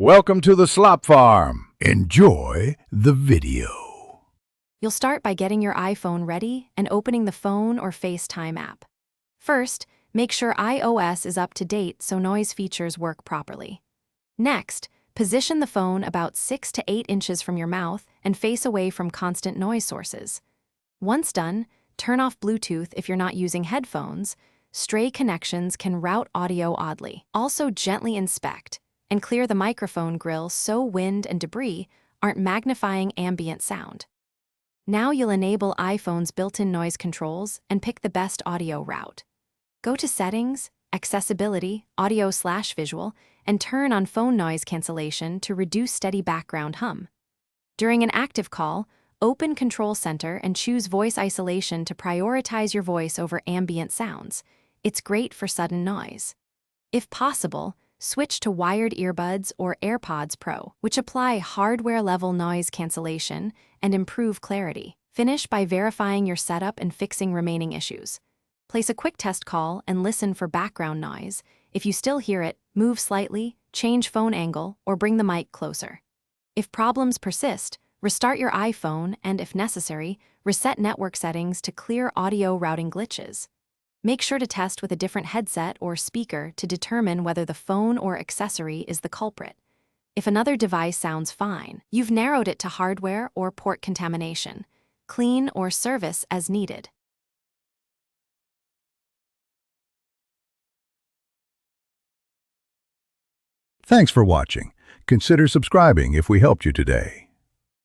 Welcome to the Slop Farm. Enjoy the video. You'll start by getting your iPhone ready and opening the Phone or FaceTime app. First, make sure iOS is up to date so noise features work properly. Next, position the phone about 6 to 8 inches from your mouth and face away from constant noise sources. Once done, turn off Bluetooth if you're not using headphones. Stray connections can route audio oddly. Also, gently inspect and clear the microphone grill so wind and debris aren't magnifying ambient sound. Now you'll enable iPhone's built-in noise controls and pick the best audio route. Go to Settings, Accessibility, Audio/Visual, and turn on phone noise cancellation to reduce steady background hum. During an active call, open Control Center and choose Voice Isolation to prioritize your voice over ambient sounds. It's great for sudden noise. If possible, switch to wired earbuds or AirPods Pro, which apply hardware-level noise cancellation and improve clarity. Finish by verifying your setup and fixing remaining issues. Place a quick test call and listen for background noise. If you still hear it, move slightly, change phone angle, or bring the mic closer. If problems persist, restart your iPhone and, if necessary, reset network settings to clear audio routing glitches. Make sure to test with a different headset or speaker to determine whether the phone or accessory is the culprit. If another device sounds fine, you've narrowed it to hardware or port contamination. Clean or service as needed. Thanks for watching. Consider subscribing if we helped you today.